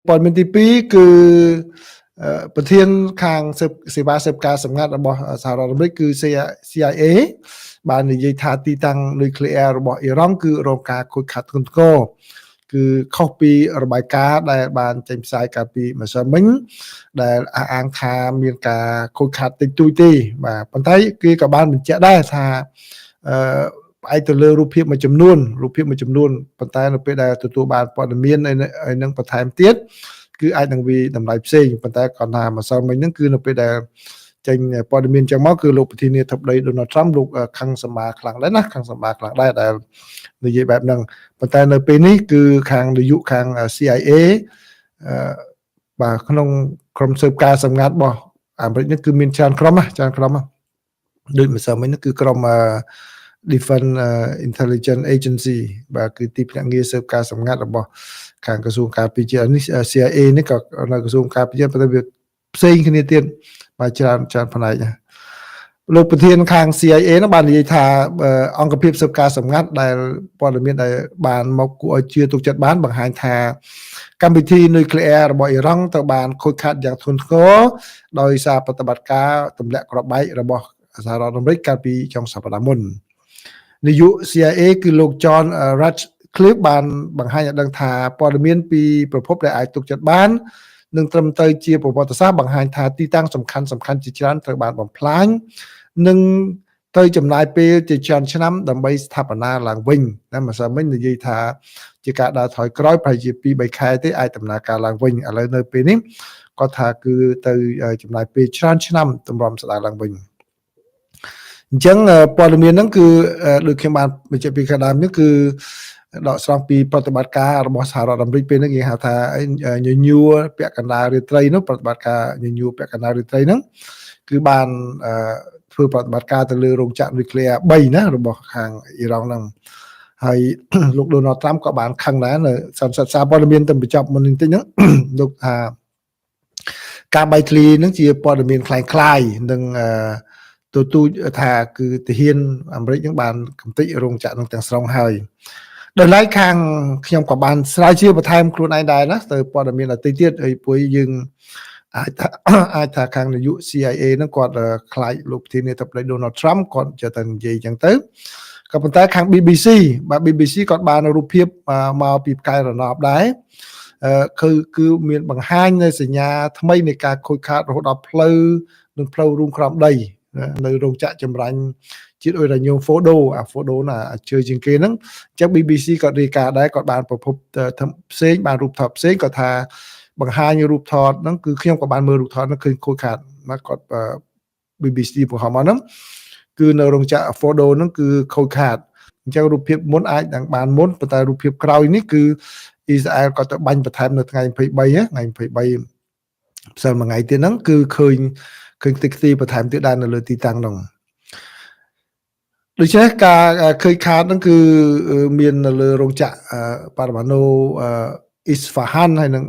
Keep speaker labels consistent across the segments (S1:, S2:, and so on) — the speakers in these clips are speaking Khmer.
S1: ព័ត៌មានទី2គឺប្រធានខាងសេវាសិបការសម្ងាត់របស់សហរដ្ឋអាមេរិកគឺ CIA បាននិយាយថាទីតាំងនុយក្លេអ៊ែររបស់អ៊ីរ៉ង់គឺរងការខូចខាតធ្ងន់ធ្ងរគឺខុសពីរបាយការណ៍ដែលបានចេញផ្សាយកាលពីម្សិលមិញដែលអះអាងថាមានការខូចខាតតិចតួចទេបាទប៉ុន្តែគេក៏បានបញ្ជាក់ដែរថាផ្អែកទៅលើរូបភាពមួយចំនួនប៉ុន្តែនៅពេលដែលទទួលបានព័ត៌មាននឹងបន្ថែមទៀតគឺអាចនឹងវាតម្លៃផ្សេងប៉ុន្តែគាត់ថាម្សិលមិញហ្នឹងគឺនៅពេលដែលចេញព័ត៌មានចឹងមកគឺលោកប្រធានាធិបតី Donald Trump លោកខឹងសម្បាខ្លាំងដែរណាខឹងសម្បាខ្លាំងដែរដែលនិយាយបែបហ្នឹងប៉ុន្តែនៅពេលនេះគឺខាងនាយកខាង CIA បាទក្នុងក្រុមស៊ើបការសម្ងាត់របស់អាមេរិកនេះគឺមានច្រើនក្រុមដូចម្សិលមិញនេះគឺក្រុមDefense Intelligence Agency បាទគឺទីភ្នាក់ងារស៊ើបការសម្ងាត់របស់ខាងក្រសួងការពារជាតិនេះ CIA នេះក៏នៅក្រសួងការពារជាតិប៉ុន្តែវាផ្សេងគ្នាទៀតបាទច្រើនផ្នែកលោកប្រធានខាង CIA នោះបាននិយាយថាអង្គភាពស៊ើបការសម្ងាត់ដែលព័ត៌មានដែលបានមកគួរឲ្យជឿទុកចិត្តបានបង្ហាញថាកម្មវិធីនុយក្លេអ៊ែររបស់អ៊ីរ៉ង់ត្រូវបានខូចខាតយ៉ាងធ្ងន់ធ្ងរដោយសារប្រតិបត្តិការទម្លាក់គ្រាប់បែករបស់សហរដ្ឋអាមេរិកកាលពីចុងសប្តាហ៍មុននាយក CIA គឺលោក John Ratcliffe បានបង្ហាញឲ្យដឹងថាព័ត៌មានពីប្រភពដែលអាចទុកចិត្តបាននឹងត្រឹមត្រូវជាប្រវត្តិសាស្ត្របង្ហាញថាទីតាំងសំខាន់ជាច្រើនត្រូវបានបំផ្លាញនិងត្រូវចំណាយពេលជាច្រើនឆ្នាំដើម្បីស្ថាបនាឡើងវិញណាម្សិលមិញនិយាយថាជាការដើរថយក្រោយប្រហែលជា 2-3 ខែទេអាចដំណើរការឡើងវិញឥឡូវនៅពេលនេះគាត់ថាគឺទៅចំណាយពេលច្រើនឆ្នាំតម្រាំស្ដារឡើងវិញអញ្ចឹងព័ត៌មានហ្នឹងគឺដូចខ្ញុំបានបញ្ជាក់ពីខាងដើមនេះគឺដកស្រង់ពីប្រតិបត្តិការរបស់សហរដ្ឋអាមេរិកពេលហ្នឹងគេហៅថាញញួរពាក់កណ្ដាលរាត្រីនោះប្រតិបត្តិការញញួរពាក់កណ្ដាលរាត្រីហ្នឹងគឺបានធ្វើប្រតិបត្តិការទៅលើរោងចក្រនុយក្លេអ៊ែរ3ណារបស់ខាងអ៊ីរ៉ង់ហ្នឹងហើយលោក Donald Trump ក៏បានខឹងដែរនៅសន្និសីទសារព័ត៌មានទៅបញ្ចប់មុននេះតិចហ្នឹងលោកថាការបែកធ្លាយហ្នឹងជាព័ត៌មានคล้ายៗនឹងទូចថាគឺទាហានអាមេរិកនឹងបានកំទេចរោងចក្រនឹងទាំងស្រុងហើយដោយឡែកខាងខ្ញុំក៏បានស្រាវជ្រាវបន្ថែមខ្លួនឯងដែរណាទៅព័ត៌មានដទៃទៀតហើយពួកយើងអាចថាខាងនាយក CIA ហ្នឹងគាត់ខ្លាចលោកប្រធានាធិបតី Donald Trump គាត់ចេះតែនិយាយអញ្ចឹងទៅក៏ប៉ុន្តែខាង BBC បាទ BBC គាត់បានរូបភាពមកពីផ្កាយរណបដែរគឺមានបង្ហាញនៅសញ្ញាថ្មីនៃការខូចខាតរហូតដល់ផ្លូវនិងផ្លូវរួមក្រោមដីនៅរោងចក្រចម្រាញ់ជាតិអ៊ុយរ៉ាញ៉ូមហ្វូដូណាជឿជាងគេហ្នឹងអញ្ចឹង BBC គាត់រាយការណ៍ដែរគាត់បានប្រភពផ្សេងបានរូបថតផ្សេងគាត់ថាបង្ហាញរូបថតហ្នឹងគឺខ្ញុំក៏បានមើលរូបថតហ្នឹងឃើញខូចខាតណាគាត់ BBC បង្ហោះមកហ្នឹងគឺនៅរោងចក្រហ្វូដូហ្នឹងគឺខូចខាតអញ្ចឹងរូបភាពមុនអាចនឹងបានមុនប៉ុន្តែរូបភាពក្រោយនេះគឺអ៊ីស្រាអែលក៏ទៅបាញ់បន្ថែមនៅថ្ងៃ23ថ្ងៃ23ផ្សេងមួយថ្ងៃទៀតហ្នឹងគឺឃើញតិចទីបន្ថែមទៀតដែរនៅលើទីតាំងហ្នឹងដូច្នេះការឃើញខាតហ្នឹងគឺមាននៅលើរោងចក្របរមាណូIsfahan ហើយនឹង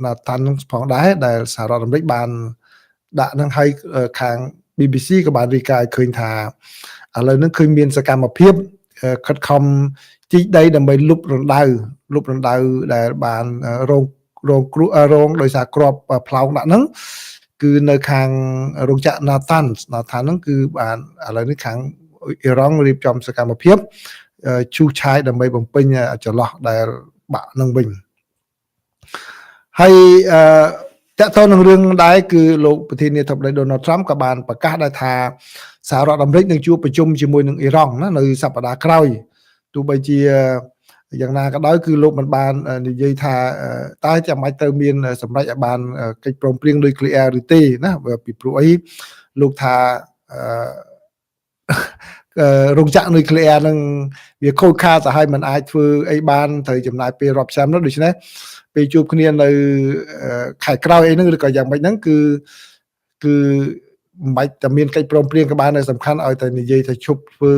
S1: Natan ហ្នឹងផងដែរដែលសហរដ្ឋអាមេរិកបានដាក់ហ្នឹងឲ្យខាង BBC ក៏បានរាយការណ៍ឃើញថាឥឡូវហ្នឹងឃើញមានសកម្មភាពខិតខំជីកដីដើម្បីលុបរណ្ដៅដែលបានរងដោយសារគ្រាប់ផ្លោងដាក់ហ្នឹងគឺនៅខាងរោងចក្រ Natan ហ្នឹងគឺបានឥឡូវនេះខាងអ៊ីរ៉ង់រៀបចំសកម្មភាពឈូសឆាយដើម្បីបំពេញចន្លោះដែលបាក់នឹងវិញហើយតើតើនឹងរឿងដែរគឺលោកប្រធានាធិបតី Donald Trump ក៏បានប្រកាសដែរថាសហរដ្ឋអាមេរិកនឹងជួបប្រជុំជាមួយនឹងអ៊ីរ៉ង់ណានៅសប្តាហ៍ក្រោយទោះបីជាយ៉ាងណាក៏ដោយគឺលោកមិនបាននិយាយថាតើចាំបាច់ត្រូវមានសម្រេចឲ្យបានកិច្ចព្រមព្រៀងនុយក្លេអ៊ែរឬទេណាពីព្រោះអីលោកថារោងចក្រនុយក្លេអ៊ែរនឹងវាខូចខាតទៅហើយមិនអាចធ្វើអីបានត្រូវចំណាយពេលរាប់ឆ្នាំនោះដូច្នេះពេលជួបគ្នានៅខែក្រោយអីហ្នឹងឬក៏យ៉ាងម៉េចហ្នឹងគឺមិនបាច់តែមានកិច្ចព្រមព្រៀងក៏បានតែសំខាន់ឲ្យតែនិយាយថាឈប់ធ្វើ